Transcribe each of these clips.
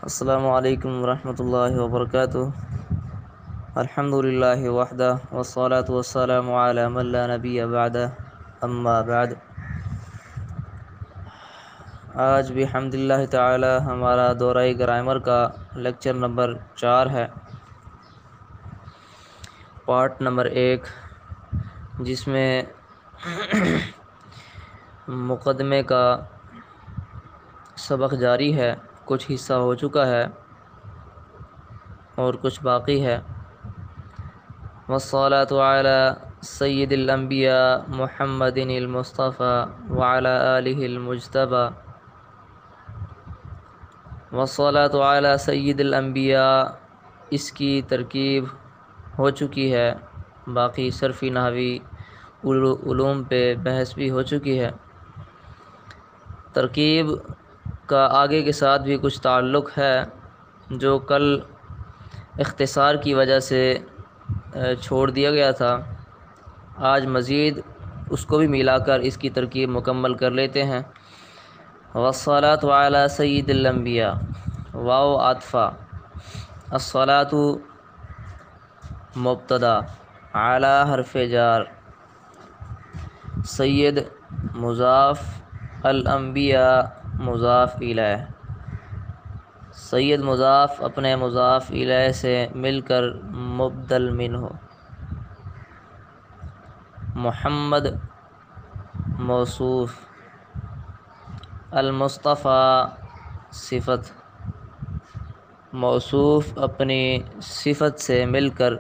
السلام علیکم ورحمۃ اللہ وبرکاتہ۔ الحمد للہ وحدہ والصلاة والسلام علی من لا نبی بعدہ، اما بعد۔ آج بھی الحمد للہ تعالی ہمارا دورہ گرامر کا لیکچر نمبر 4 ہے، پارٹ نمبر 1، جس میں مقدمے کا سبق جاری ہے۔ کچھ حصہ ہو چکا ہے اور کچھ باقی ہے۔ والصلاة علی سید الانبیاء محمد المصطفى وعلى آلہ المجتبى۔ والصلاة علی سید الانبیاء، اس کی ترکیب ہو چکی ہے، باقی صرفی نحوی علوم پہ بحث بھی ہو چکی ہے۔ ترکیب کا آگے کے ساتھ بھی کچھ تعلق ہے، جو کل اختصار کی وجہ سے چھوڑ دیا گیا تھا۔ آج مزید اس کو بھی ملا کر اس کی ترکیب مکمل کر لیتے ہیں۔ والصلاة علی سید الانبیاء، واو عاطفہ، الصلاة مبتدا، علی حرف جار، سید مضاف، الانبیاء مضاف الیہ۔ سید مضاف اپنے مضاف الیہ سے مل کر مبدل منہ، محمد موصوف، المصطفیٰ صفت، موصوف اپنی صفت سے مل کر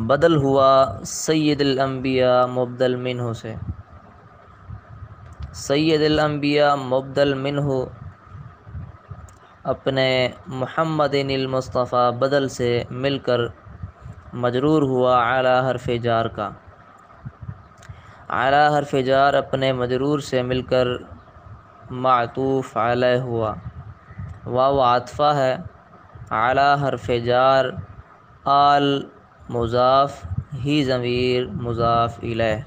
بدل ہوا سید الانبیاء مبدل منہ سے۔ سید الانبیاء مبدل منہ اپنے محمد المصطفیٰ بدل سے مل کر مجرور ہوا اعلی حرف جار کا۔ اعلی حرف جار اپنے مجرور سے مل کر معطوف علیہ ہوا۔ واو عاطفہ ہے، اعلی حرف جار، آل مضاف، ہی ضمیر مضاف الیہ۔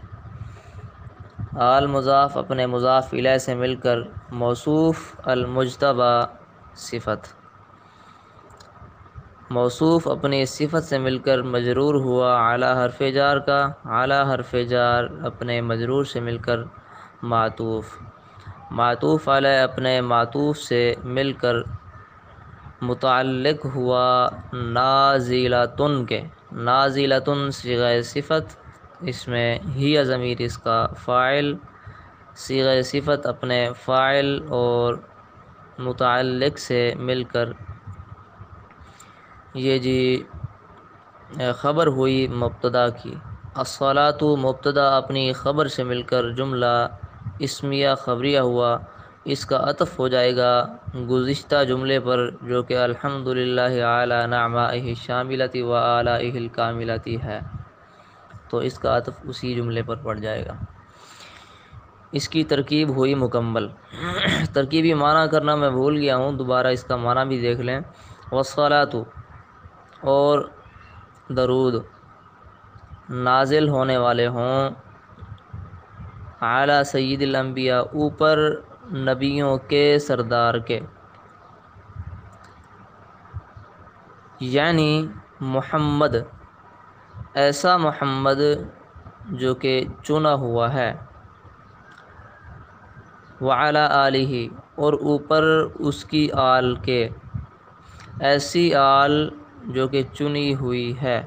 آل مضاف اپنے مضاف الیہ سے مل کر موصوف المجتبی صفت، موصوف اپنی صفت سے مل کر مجرور ہوا اعلی حرف جار کا۔ اعلی حرف جار اپنے مجرور سے مل کر معطوف، معطوف علیہ اپنے معطوف سے مل کر متعلق ہوا نازلۃ کے۔ نازلۃ صیغہ صفت، اس میں ہی ضمیر اس کا فاعل، صیغہ صفت اپنے فاعل اور متعلق سے مل کر یہ خبر ہوئی مبتدا کی۔ الصلاۃ مبتدا اپنی خبر سے مل کر جملہ اسمیہ خبریہ ہوا۔ اس کا عطف ہو جائے گا گزشتہ جملے پر، جو کہ الحمدللہ علی نعمائہ الشاملۃ و آلائہ الکاملۃ ہے، تو اس کا عطف اسی جملے پر پڑ جائے گا۔ اس کی ترکیب ہوئی مکمل۔ ترکیبی معنی کرنا میں بھول گیا ہوں، دوبارہ اس کا معنی بھی دیکھ لیں۔ والصلاۃ، اور درود نازل ہونے والے ہوں، اعلی سید الانبیاء اوپر نبیوں کے سردار کے، یعنی محمد، ایسا محمد جو کہ چنا ہوا ہے، وعلی آلہ، اور اوپر اس کی آل کے، ایسی آل جو کہ چنی ہوئی ہے۔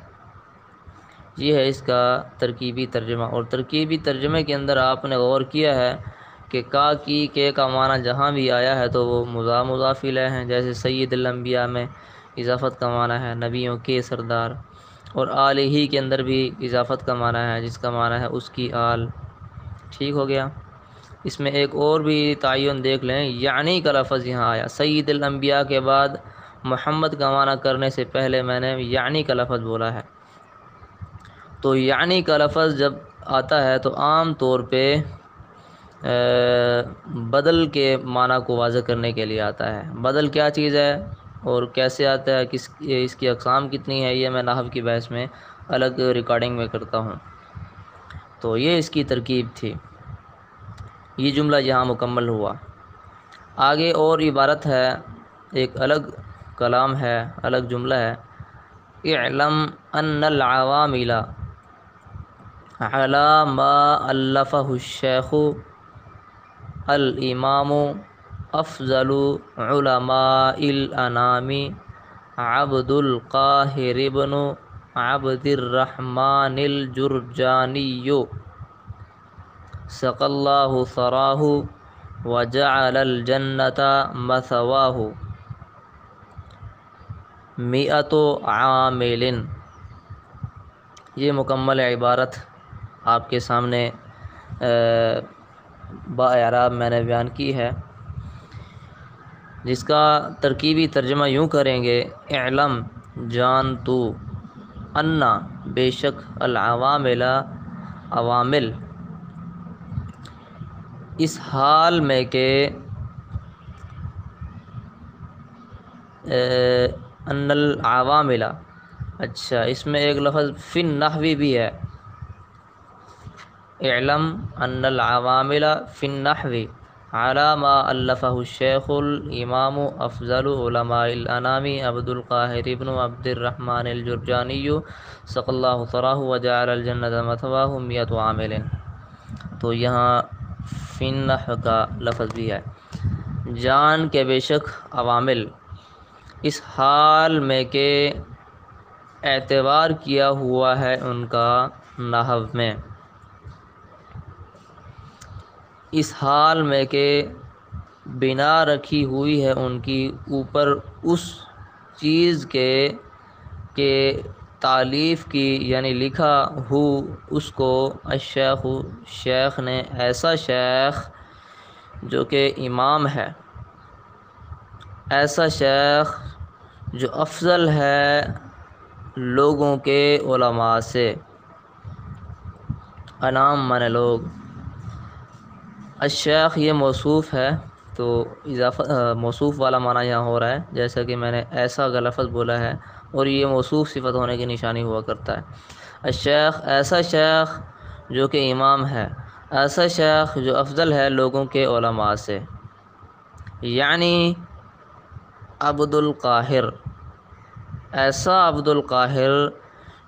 یہ ہے اس کا ترکیبی ترجمہ۔ اور ترکیبی ترجمے کے اندر آپ نے غور کیا ہے کہ کا کی کے کا معنی جہاں بھی آیا ہے تو وہ مضاف الیہ ہیں، جیسے سید الانبیاء میں اضافت کا معنی ہے نبیوں کے سردار، اور آلہ کے اندر بھی اضافت کا معنی ہے جس کا معنی ہے اس کی آل۔ ٹھیک ہو گیا۔ اس میں ایک اور بھی تعین دیکھ لیں، یعنی کا لفظ یہاں آیا، سید الانبیاء کے بعد محمد کا معنی کرنے سے پہلے میں نے یعنی کا لفظ بولا ہے۔ تو یعنی کا لفظ جب آتا ہے تو عام طور پہ بدل کے معنی کو واضح کرنے کے لیے آتا ہے۔ بدل کیا چیز ہے اور کیسے آتا ہے، اس کی اقسام کتنی ہے، یہ میں نحو کی بحث میں الگ ریکارڈنگ میں کرتا ہوں۔ تو یہ اس کی ترکیب تھی۔ یہ جملہ یہاں مکمل ہوا۔ آگے اور عبارت ہے، ایک الگ کلام ہے، الگ جملہ ہے، اعلم ان العوامل علی ما الفہ الشیخ الامام افضل علماء الانام عبد القاہر بن عبد الرحمن الجرجانی سقى اللہ ثراہ وجعل الجنۃ مثواہ مئۃ عامل۔ یہ مکمل عبارت آپ کے سامنے با اعراب میں نے بیان کی ہے، جس کا ترکیبی ترجمہ یوں کریں گے، اعلم جان تو، انا بے شک، العوامل عوامل، اس حال میں کہ ان العوامل، اچھا اس میں ایک لفظ فی النحو بھی ہے، اعلم ان العوامل فی النحو علی ما الفہ الشیخ الامام افضل علماء الانام عبد القاہر بن عبد الرحمن الجرجانی سقى اللہ ثراہ وجعل الجنۃ مثواہ مئۃ عامل۔ تو یہاں فی النحو کا لفظ بھی ہے، جان کے بے شک عوامل، اس حال میں کہ اعتبار کیا ہوا ہے ان کا نحو میں، اس حال میں کہ بنا رکھی ہوئی ہے ان کی اوپر اس چیز کے تالیف کی، یعنی لکھا ہو اس کو، الشیخ شیخ نے، ایسا شیخ جو کہ امام ہے، ایسا شیخ جو افضل ہے لوگوں کے علماء سے، انام من لوگ، الشیخ یہ موصوف ہے تو اضافہ موصوف والا معنی یہاں ہو رہا ہے، جیسا کہ میں نے ایسا کا لفظ بولا ہے اور یہ موصوف صفت ہونے کی نشانی ہوا کرتا ہے۔ الشیخ ایسا شیخ جو کہ امام ہے، ایسا شیخ جو افضل ہے لوگوں کے علماء سے، یعنی عبد القاہر، ایسا عبد القاہر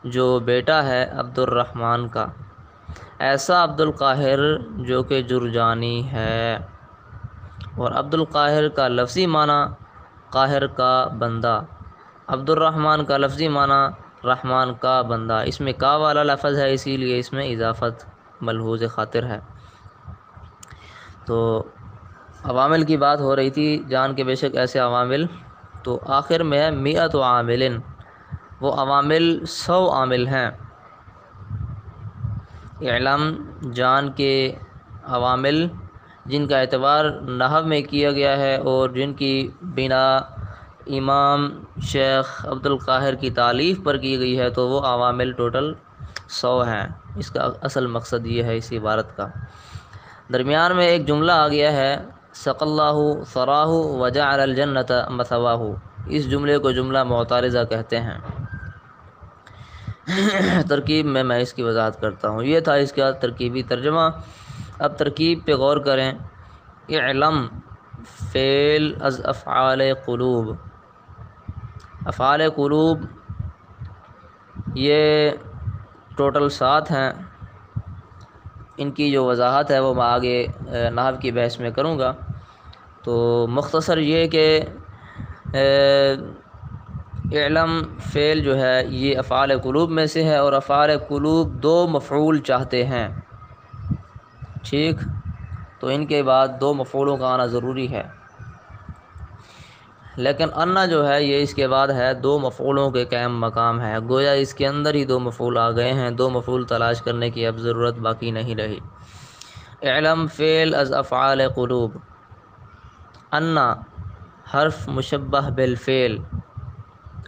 جو بیٹا ہے عبد الرحمن کا، ایسا عبد القاہر جو کہ جرجانی ہے، اور عبد القاہر کا لفظی معنی قاہر کا بندہ، عبد الرحمن کا لفظی معنی رحمان کا بندہ، اس میں کا والا لفظ ہے اسی لیے اس میں اضافت ملحوظ خاطر ہے۔ تو عوامل کی بات ہو رہی تھی، جان کے بے شک ایسے عوامل، تو آخر میں ہے مئۃ عامل، وہ عوامل 100 عامل ہیں۔ اعلم جان کے عوامل جن کا اعتبار نحو میں کیا گیا ہے اور جن کی بنا امام شیخ عبد القاہر کی تالیف پر کی گئی ہے، تو وہ عوامل ٹوٹل 100 ہیں۔ اس کا اصل مقصد یہ ہے اس عبارت کا۔ درمیان میں ایک جملہ آ گیا ہے، سقى اللہ ثراہ وجعل الجنۃ مثواہ، اس جملے کو جملہ معترضہ کہتے ہیں۔ ترکیب میں اس کی وضاحت کرتا ہوں۔ یہ تھا اس کا ترکیبی ترجمہ۔ اب ترکیب پہ غور کریں۔ اعلم فعل از افعال قلوب، افعال قلوب یہ ٹوٹل 7 ہیں، ان کی جو وضاحت ہے وہ میں آگے نحو کی بحث میں کروں گا۔ تو مختصر یہ کہ اعلم فعل جو ہے یہ افعال قلوب میں سے ہے، اور افعال قلوب 2 مفعول چاہتے ہیں، ٹھیک، تو ان کے بعد 2 مفعولوں کا آنا ضروری ہے، لیکن انا جو ہے یہ اس کے بعد ہے 2 مفعولوں کے قائم مقام ہے، گویا اس کے اندر ہی 2 مفعول آ گئے ہیں، 2 مفعول تلاش کرنے کی اب ضرورت باقی نہیں رہی۔ اعلم فعل از افعال قلوب، انا حرف مشبہ بالفعل،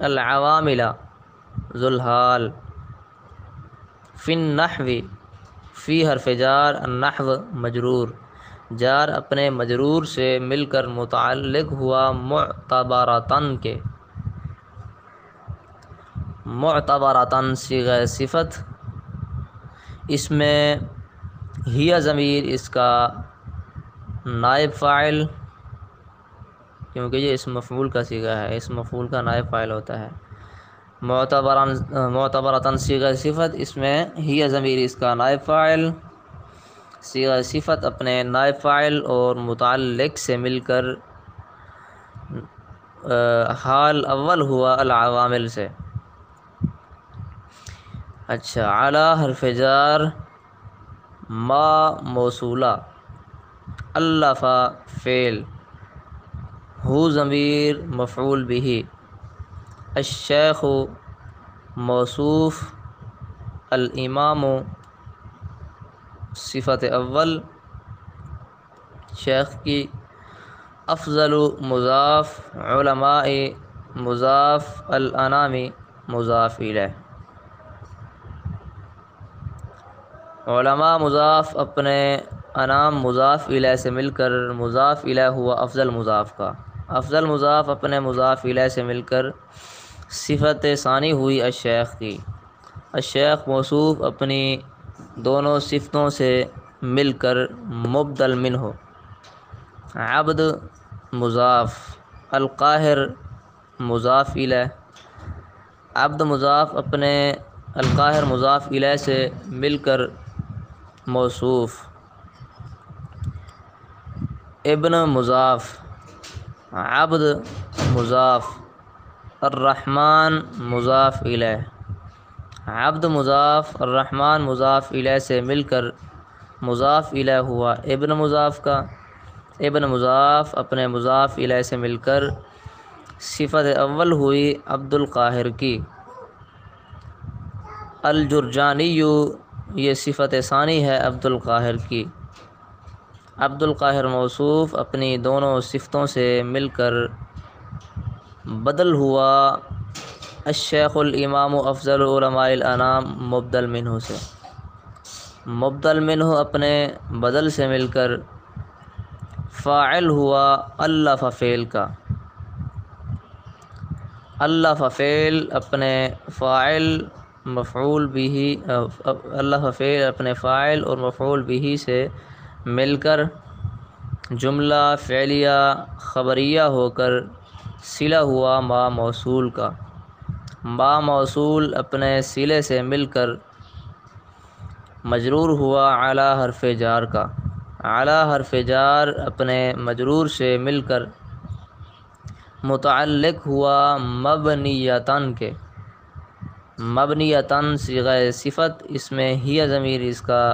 العوامل ذو الحال، فی النحو فی حرف جار، النحو مجرور، جار اپنے مجرور سے مل کر متعلق ہوا معتبرتن کے، معتبرتن صیغہ صفت، اس میں ہی ضمیر اس کا نائب فاعل کیونکہ یہ اسم مفعول کا صیغہ ہے، اسم مفعول کا نائب فاعل ہوتا ہے۔ معتبرتاً صیغہ صفت، اس میں ہی ضمیر اس کا نائب فاعل، صیغہ صفت اپنے نائب فاعل اور متعلق سے مل کر حال اول ہوا العوامل سے۔ اچھا، اعلی حرف جار، ما موصولہ، الف فعل، ہو ضمیر مفعول به، الشیخ موصوف، الامام صفت اول شیخ کی، افضل مضاف، علماء مضاف، الانام مضاف الیہ۔ علماء مضاف اپنے انام مضاف الیہ سے مل کر مضاف الیہ ہوا افضل مضاف کا، افضل مضاف اپنے مضاف الیہ سے مل کر صفت ثانی ہوئی الشیخ کی، الشیخ موصوف اپنی دونوں صفتوں سے مل کر مبدل منہ، عبد مضاف، القاہر مضاف الیہ، عبد مضاف اپنے القاہر مضاف الیہ سے مل کر موصوف، ابن مضاف، عبد مضاف، الرحمن مضاف الیہ، عبد مضاف، الرحمن مضاف الیہ سے مل کر مضاف الیہ ہوا ابن مضاف کا، ابن مضاف اپنے مضاف الیہ سے مل کر صفت اول ہوئی عبد القاہر کی، الجرجانی یہ صفت ثانی ہے عبد القاہر کی، عبد القاہر موصوف اپنی دونوں صفتوں سے مل کر بدل ہوا الشیخ الامام افضل علماء الانام مبدل منہ سے، مبدل منہ اپنے بدل سے مل کر فاعل ہوا الف فعل کا، الف فعل اپنے فاعل مفعول به، الف فعل اپنے فاعل اور مفعول به سے مل کر جملہ فعلیہ خبریہ ہو کر صلہ ہوا ما موصول کا، ما موصول اپنے صلے سے مل کر مجرور ہوا اعلی حرف جار کا، اعلی حرف جار اپنے مجرور سے مل کر متعلق ہوا مبنیتاً کے، مبنیتاً صیغہ صفت، اس میں ہی ضمیر اس کا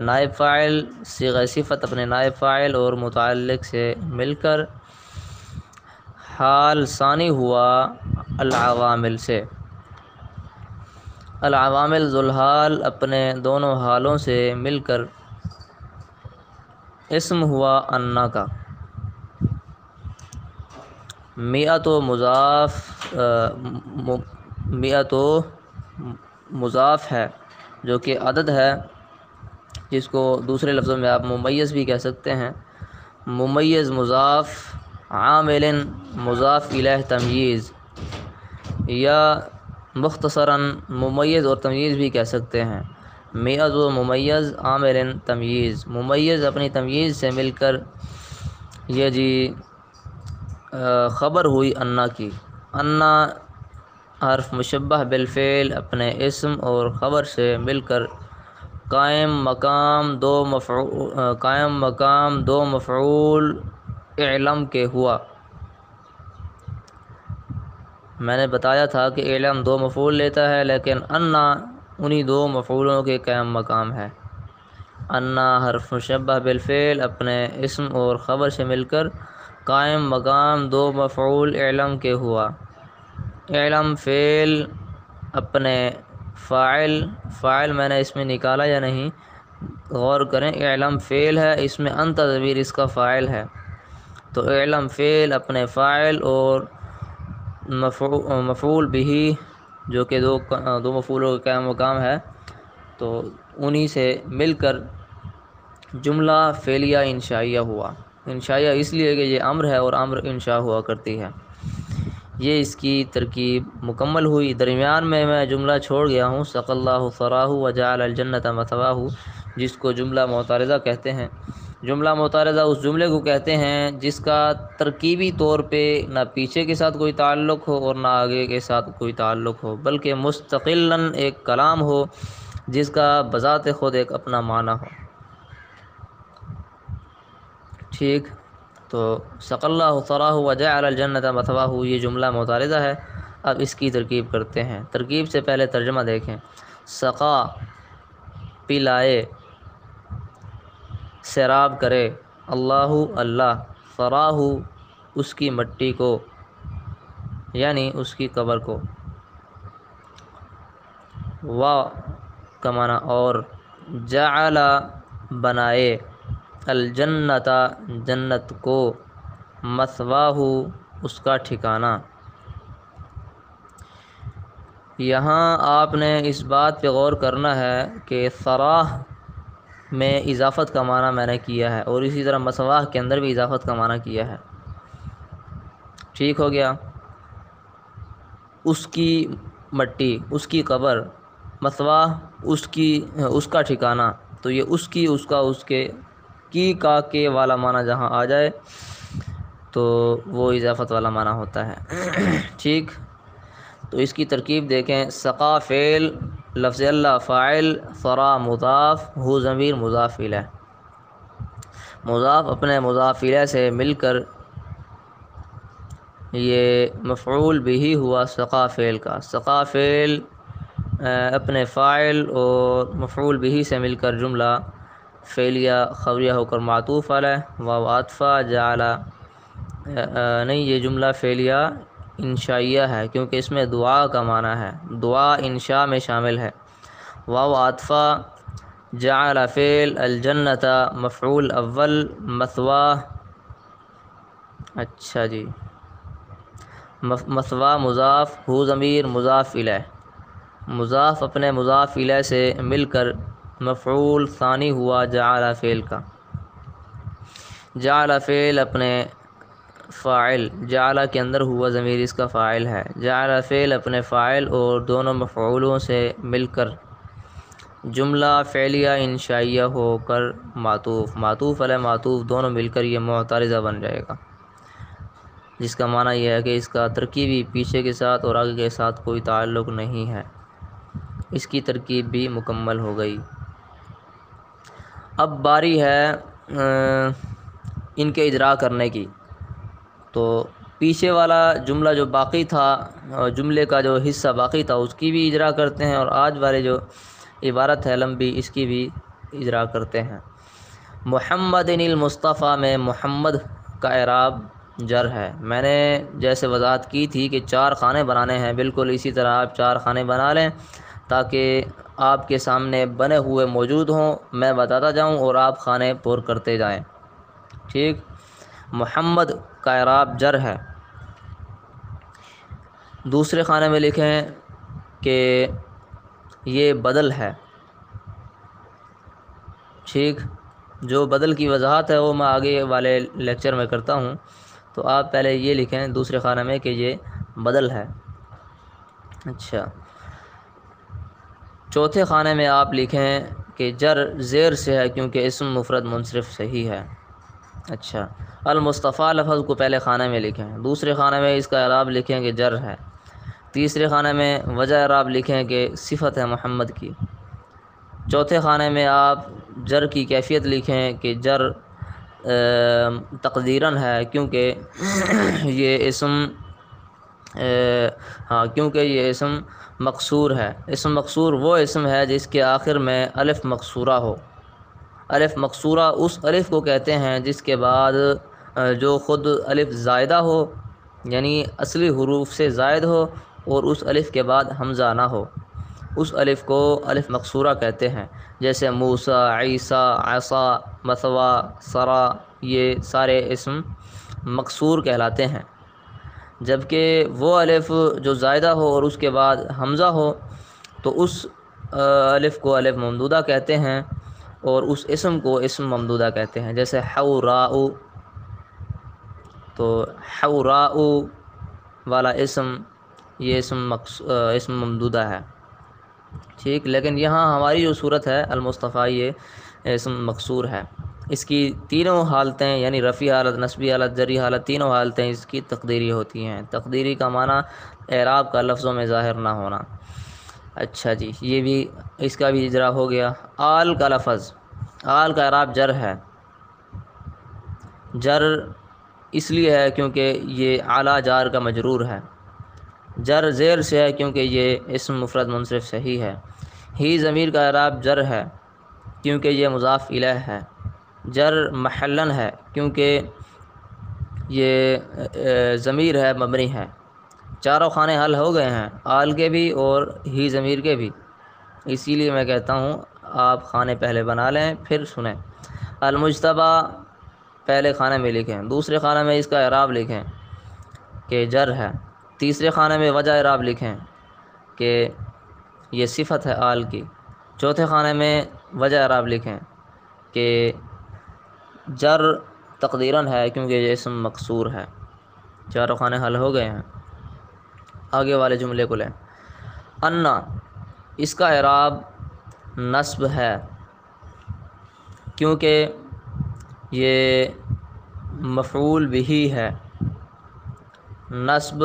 نائب فاعل، صیغہ صفت اپنے نائب فاعل اور متعلق سے مل کر حال ثانی ہوا العوامل سے، العوامل ذوالحال اپنے دونوں حالوں سے مل کر اسم ہوا انا کا، مئت و مضاف، مئت و مضاف ہے جو کہ عدد ہے، جس کو دوسرے لفظوں میں آپ ممیز بھی کہہ سکتے ہیں، ممیز مضاف، عامل مضاف الیہ تمییز، یا مختصراً ممیز اور تمییز بھی کہہ سکتے ہیں، مئت و ممیز، عامل تمییز، ممیز اپنی تمییز سے مل کر یہ جی خبر ہوئی انا کی، انا حرف مشبہ بالفعل اپنے اسم اور خبر سے مل کر قائم مقام دو مفعول اعلم کے ہوا۔ میں نے بتایا تھا کہ اعلم دو مفعول لیتا ہے، لیکن انا انہی دو مفعولوں کے قائم مقام ہے۔ انا حرف مشبہ بالفعل اپنے اسم اور خبر سے مل کر قائم مقام دو مفعول اعلم کے ہوا، اعلم فعل اپنے فاعل میں نے اس میں نکالا یا نہیں غور کریں، اعلم فعل ہے، اس میں انت ضمیر اس کا فاعل ہے، تو اعلم فعل اپنے فاعل اور مفعول به جو کہ دو مفعولوں کا قائم مقام ہے، تو انہی سے مل کر جملہ فعلیہ انشائیہ ہوا، انشائیہ اس لیے کہ یہ امر ہے اور امر انشاء ہوا کرتی ہے۔ یہ اس کی ترکیب مکمل ہوئی۔ درمیان میں جملہ چھوڑ گیا ہوں، سقى الله ثراه وجعل الجنة مثواه، جس کو جملہ معترضہ کہتے ہیں، جملہ متعارضہ اس جملے کو کہتے ہیں جس کا ترکیبی طور پہ نہ پیچھے کے ساتھ کوئی تعلق ہو اور نہ آگے کے ساتھ کوئی تعلق ہو، بلکہ مستقلاً ایک کلام ہو جس کا بذات خود ایک اپنا معنی ہو۔ ٹھیک، تو سق اللہ ثراہ وجعل الجنۃ مثواہ، یہ جملہ متعارضہ ہے۔ اب اس کی ترکیب کرتے ہیں۔ ترکیب سے پہلے ترجمہ دیکھیں۔ سقا پلائے، سیراب کرے، اللہ اللہ، ثراہ اس کی مٹی کو، یعنی اس کی قبر کو، وا کا معنی اور، جعل بنائے، الجنت جنت کو، مثواہ اس کا ٹھکانہ۔ یہاں آپ نے اس بات پہ غور کرنا ہے کہ ثراہ میں اضافت کا معنی میں نے کیا ہے اور اسی طرح مثواہ کے اندر بھی اضافت کا معنی کیا ہے۔ ٹھیک ہو گیا؟ اس کی مٹی، اس کی قبر، مثواہ اس کا ٹھکانہ، تو یہ اس کی، اس کا، اس کے، کی کا کے والا معنی جہاں آ جائے تو وہ اضافت والا معنی ہوتا ہے۔ ٹھیک، تو اس کی ترکیب دیکھیں۔ سقا فعل، لفظ اللہ فاعل، ثرا مضاف، ہو ضمیر مضاف الیہ، مضاف اپنے مضاف الیہ سے مل کر یہ مفعول بھی ہوا سقا فعل کا۔ سقا فعل اپنے فاعل اور مفعول بھی سے مل کر جملہ فعلیہ خبریہ ہو کر معطوف علیہ، واو عاطفہ، جعل نہیں، یہ جملہ فعلیہ انشائیہ ہے کیونکہ اس میں دعا کا معنی ہے، دعا انشاء میں شامل ہے۔ واو عاطفہ، جعل فعل، الجنت مفعول اول، مثواہ، اچھا جی، مثواہ مضاف، ہو ضمیر مضاف الیہ، مضاف اپنے مضاف الیہ سے مل کر مفعول ثانی ہوا جعل فعل کا۔ جعل فعل اپنے فاعل، جعل کے اندر ہوا ضمیر اس کا فاعل ہے، جعل فعل اپنے فاعل اور دونوں مفعولوں سے مل کر جملہ فعلیہ انشائیہ ہو کر معطوف، معطوف علیہ معطوف دونوں مل کر یہ معترضہ بن جائے گا، جس کا معنی یہ ہے کہ اس کا ترکیبی پیچھے کے ساتھ اور آگے کے ساتھ کوئی تعلق نہیں ہے۔ اس کی ترکیب بھی مکمل ہو گئی۔ اب باری ہے ان کے اجرا کرنے کی۔ تو پیچھے والا جملہ جو باقی تھا، جملے کا جو حصہ باقی تھا اس کی بھی اجرا کرتے ہیں، اور آج والے جو عبارت ہے لمبی اس کی بھی اجرا کرتے ہیں۔ محمد المصطفیٰ میں محمد کا اعراب جر ہے۔ میں نے جیسے وضاحت کی تھی کہ 4 خانے بنانے ہیں، بالکل اسی طرح آپ 4 خانے بنا لیں تاکہ آپ کے سامنے بنے ہوئے موجود ہوں، میں بتاتا جاؤں اور آپ خانے پر کرتے جائیں۔ ٹھیک، محمد کا اعراب جر ہے۔ دوسرے خانے میں لکھیں کہ یہ بدل ہے۔ ٹھیک، جو بدل کی وضاحت ہے وہ میں آگے والے لیکچر میں کرتا ہوں، تو آپ پہلے یہ لکھیں دوسرے خانے میں کہ یہ بدل ہے۔ اچھا، چوتھے خانے میں آپ لکھیں کہ جر زیر سے ہے کیونکہ اسم مفرد منصرف صحیح ہے۔ اچھا، المصطفیٰ لفظ کو پہلے خانے میں لکھیں، دوسرے خانے میں اس کا اعراب لکھیں کہ جر ہے، تیسرے خانے میں وجہ اعراب لکھیں کہ صفت ہے محمد کی، چوتھے خانے میں آپ جر کی کیفیت لکھیں کہ جر تقدیراً ہے کیونکہ یہ اسم کیونکہ یہ اسم مقصور ہے۔ اسم مقصور وہ اسم ہے جس کے آخر میں الف مقصورہ ہو۔ الف مقصورہ اس الف کو کہتے ہیں جس کے بعد جو خود الف زائدہ ہو، یعنی اصلی حروف سے زائد ہو اور اس الف کے بعد حمزہ نہ ہو، اس الف کو الف مقصورہ کہتے ہیں۔ جیسے موسیٰ، عیسیٰ، عصا، مثوا، سرا، یہ سارے اسم مقصور کہلاتے ہیں۔ جبکہ وہ الف جو زائدہ ہو اور اس کے بعد حمزہ ہو تو اس الف کو الف ممدودہ کہتے ہیں اور اس اسم کو اسم ممدودہ کہتے ہیں۔ جیسے حوراء، تو حوراء والا اسم یہ اسم ممدودہ ہے۔ ٹھیک، لیکن یہاں ہماری جو صورت ہے المصطفیٰ یہ اسم مقصور ہے۔ اس کی تینوں حالتیں یعنی رفیع حالت، نصبی حالت، جری حالت، تینوں حالتیں اس کی تقدیری ہوتی ہیں۔ تقدیری کا معنی اعراب کا لفظوں میں ظاہر نہ ہونا۔ اچھا جی، یہ بھی اس کا بھی اجرا ہو گیا۔ آل کا لفظ، آل کا اعراب جر ہے۔ جر اس لیے ہے کیونکہ یہ اعلیٰ جار کا مجرور ہے۔ جر زیر سے ہے کیونکہ یہ اسم مفرد منصرف صحیح ہے۔ ہی ضمیر کا اعراب جر ہے کیونکہ یہ مضاف الیہ ہے۔ جر محلن ہے کیونکہ یہ ضمیر ہے، مبنی ہے۔ چاروں خانے حل ہو گئے ہیں، آل کے بھی اور ہی ضمیر کے بھی، اسی لیے میں کہتا ہوں آپ خانے پہلے بنا لیں پھر سنیں۔ المجتبیٰ پہلے خانے میں لکھیں، دوسرے خانے میں اس کا اعراب لکھیں کہ جر ہے، تیسرے خانے میں وجہ اعراب لکھیں کہ یہ صفت ہے آل کی، چوتھے خانے میں وجہ اعراب لکھیں کہ جر تقدیراً ہے کیونکہ یہ اسم مکسور ہے۔ چاروں خانے حل ہو گئے ہیں۔ آگے والے جملے کو لیں۔ انا، اس کا اعراب نصب ہے کیونکہ یہ مفعول بہ ہے۔ نصب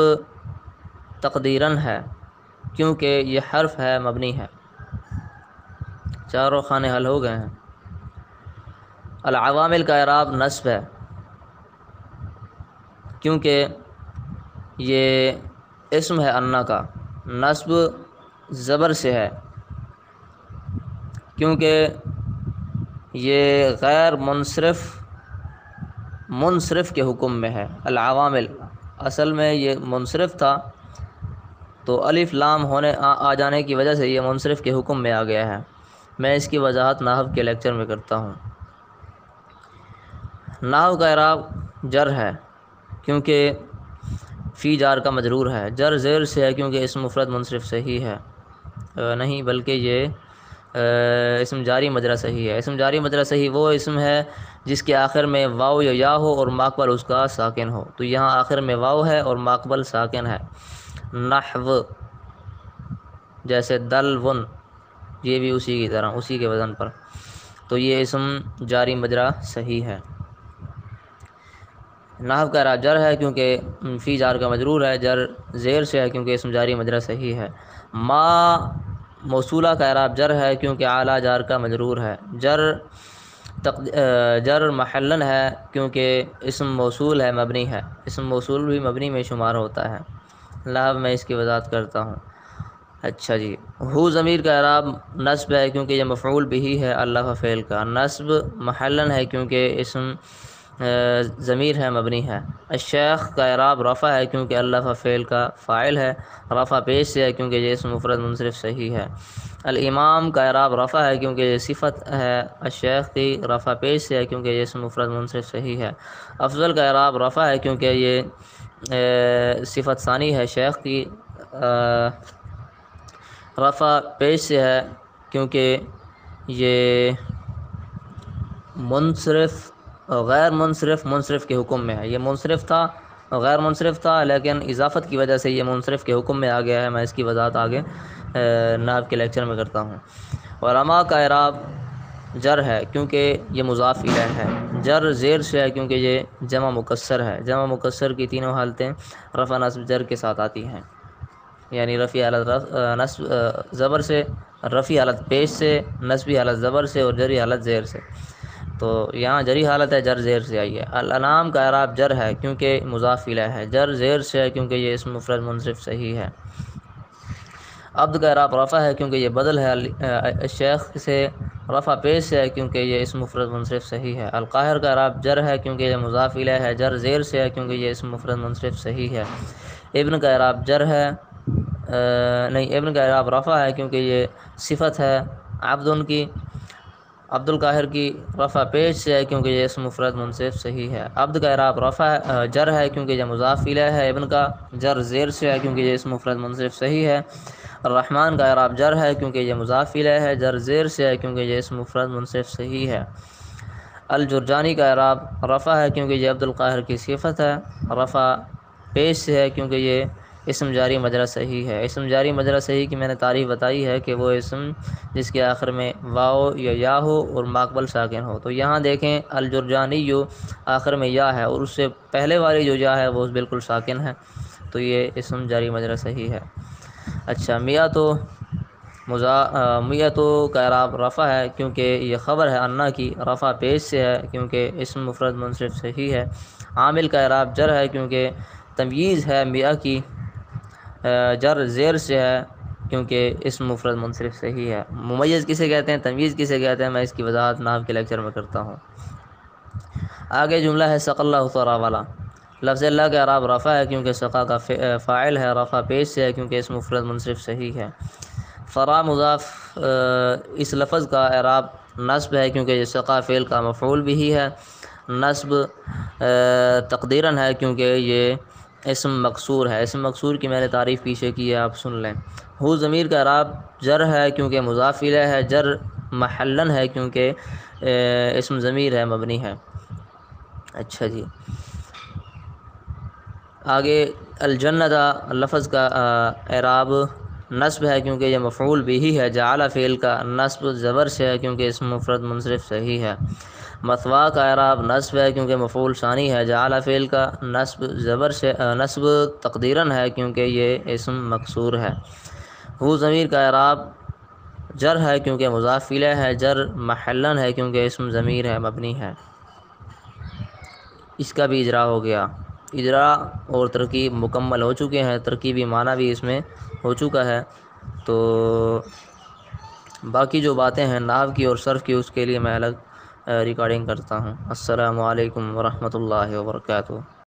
تقدیراً ہے کیونکہ یہ حرف ہے، مبنی ہے۔ چاروں خانے حل ہو گئے ہیں۔ العوامل کا اعراب نصب ہے کیونکہ یہ اسم ہے انا کا، نصب زبر سے ہے کیونکہ یہ غیر منصرف کے حکم میں ہے۔ العوامل اصل میں یہ منصرف تھا تو الف لام آ جانے کی وجہ سے یہ منصرف کے حکم میں آ گیا ہے۔ میں اس کی وضاحت نحو کے لیکچر میں کرتا ہوں۔ نحو کا اعراب جر ہے کیونکہ فی جار کا مجرور ہے۔ جر زیر سے ہے کیونکہ اسم مفرد منصرف صحیح ہے، نہیں بلکہ یہ اسم جاری مجرا صحیح ہے۔ اسم جاری مجرا صحیح وہ اسم ہے جس کے آخر میں واو یا یا ہو اور ماقبل اس کا ساکن ہو، تو یہاں آخر میں واو ہے اور ماقبل ساکن ہے۔ نحو جیسے دلون، یہ بھی اسی کی طرح، اسی کے وزن پر، تو یہ اسم جاری مجرا صحیح ہے۔ نحو کا اعراب جر ہے کیونکہ فی جار کا مجرور ہے۔ جر زیر سے ہے کیونکہ اسم جاری مجرا صحیح ہے۔ ما موصولہ کا اعراب جر ہے کیونکہ اعلیٰ جار کا مجرور ہے۔ جر محلن ہے کیونکہ اسم موصول ہے، مبنی ہے۔ اسم موصول بھی مبنی میں شمار ہوتا ہے۔ لہٰذا میں اس کی وضاحت کرتا ہوں۔ اچھا جی، ہو ضمیر کا اعراب نصب ہے کیونکہ یہ مفعول بہ ہے اللہ فعل کا۔ نصب محلن ہے کیونکہ اسم ضمیر ہے، مبنی ہے۔ الشیخ کا اعراب رفع ہے کیونکہ اللہ فعل کا فاعل ہے۔ رفع پیش سے ہے کیونکہ یہ اسم مفرد منصرف صحیح ہے۔ الامام کا اعراب رفع ہے کیونکہ یہ صفت ہے الشیخ کی۔ رفع پیش سے ہے کیونکہ یہ اسم مفرد منصرف صحیح ہے۔ افضل کا اعراب رفع ہے کیونکہ یہ صفت ثانی ہے شیخ کی۔ رفع پیش سے ہے کیونکہ یہ غیر منصرف کے حکم میں ہے۔ یہ منصرف تھا، غیر منصرف تھا، لیکن اضافت کی وجہ سے یہ منصرف کے حکم میں آ گیا ہے۔ میں اس کی وضاحت آگے نحو کے لیکچر میں کرتا ہوں۔ علماء کا اعراب جر ہے کیونکہ یہ مضاف الیہ ہے۔ جر زیر سے ہے کیونکہ یہ جمع مکسر ہے۔ جمع مکسر کی تینوں حالتیں رفع نصب جر کے ساتھ آتی ہیں، یعنی رفع حالت نصب زبر سے، رفع حالت پیش سے، نصبی حالت زبر سے اور جری حالت زیر سے۔ تو یہاں جری حالت ہے، جر زیر سے آئی ہے۔ الانام کا اعراب جر ہے کیونکہ مضاف الیہ ہے۔ جر زیر سے ہے کیونکہ یہ اسم مفرد منصرف صحیح ہے۔ عبد کا اعراب رفع ہے کیونکہ یہ بدل ہے الشیخ سے۔ رفع پیش سے ہے کیونکہ یہ اسم مفرد منصرف صحیح ہے۔ القاہر کا اعراب جر ہے کیونکہ یہ مضاف الیہ ہے۔ جر زیر سے ہے کیونکہ یہ اسم مفرد منصرف صحیح ہے۔ ابن کا اعراب جر ہے، ابن کا اعراب رفع ہے کیونکہ یہ صفت ہے عبد کی۔ عبد القاہر کی رفع پیش سے ہے کیونکہ یہ اسم مفرد منصرف صحیح ہے۔ عبد کا اعراب جر ہے کیونکہ یہ مضاف الیہ ہے۔ ابن کا جر زیر سے ہے کیونکہ یہ اسم مفرد منصرف صحیح ہے۔ الرحمن کا اعراب جر ہے کیونکہ یہ مضاف الیہ ہے۔ جر زیر سے ہے کیونکہ یہ اسم مفرد منصرف صحیح ہے۔ الجرجانی کا اعراب رفع ہے کیونکہ یہ عبد القاہر کی صفت ہے۔ رفع پیش سے ہے کیونکہ یہ اسم جاری مجرا صحیح ہے۔ اسم جاری مجرا صحیح کی میں نے تعریف بتائی ہے کہ وہ اسم جس کے آخر میں واو یا یا ہو اور ماقبل ساکن ہو۔ تو یہاں دیکھیں الجرجانی جو آخر میں یا ہے اور اس سے پہلے والی جو یا ہے وہ بالکل ساکن ہے، تو یہ اسم جاری مجرا صحیح ہے۔ اچھا، میاتو کا اعراب رفع ہے کیونکہ یہ خبر ہے انا کی، رفع پیش سے ہے کیونکہ اسم مفرد منصرف صحیح ہے۔ عامل کا اعراب جر ہے کیونکہ تمییز ہے میا کی، جر زیر سے ہے کیونکہ اسم مفرد منصرف صحیح ہے۔ ممیز کسے کہتے ہیں، تمییز کسے کہتے ہیں، میں اس کی وضاحت نحو کے لیکچر میں کرتا ہوں۔ آگے جملہ ہے سق اللہ ثرا والا۔ لفظ اللہ کا اعراب رفع ہے کیونکہ سقا کا فاعل ہے، رفع پیش سے ہے کیونکہ اسم مفرد منصرف صحیح ہے۔ ثرا مضاف، اس لفظ کا اعراب نصب ہے کیونکہ یہ سقا فعل کا مفعول بھی ہے، نصب تقدیراً ہے کیونکہ یہ اسم مکسور ہے۔ اسم مکسور کی میں نے تعریف پیچھے کی ہے، آپ سن لیں۔ ہو ضمیر کا اعراب جر ہے کیونکہ مضاف الیہ ہے، جر محلن ہے کیونکہ اسم ضمیر ہے، مبنی ہے۔ اچھا جی، آگے الجنت لفظ کا اعراب نصب ہے کیونکہ یہ مفعول بھی ہے، جعل فعل کا نصب زبر سے ہے کیونکہ اسم مفرد منصرف صحیح ہے۔ مثوا کا اعراب نصب ہے کیونکہ مفعول ثانی ہے، جعل فعل کا نصب زبر سے نصب تقدیراً ہے کیونکہ یہ اسم مکسور ہے۔ ہو ضمیر کا اعراب جر ہے کیونکہ مضاف الیہ ہے، جر محلن ہے کیونکہ اسم ضمیر ہے، مبنی ہے۔ اس کا بھی اجرا ہو گیا، اجرا اور ترکیب مکمل ہو چکے ہیں، ترکیبی معنی بھی اس میں ہو چکا ہے۔ تو باقی جو باتیں ہیں نحو کی اور صرف کی، اس کے لیے میں الگ ریکارڈنگ کرتا ہوں۔ السلام علیکم ورحمۃ اللہ وبرکاتہ۔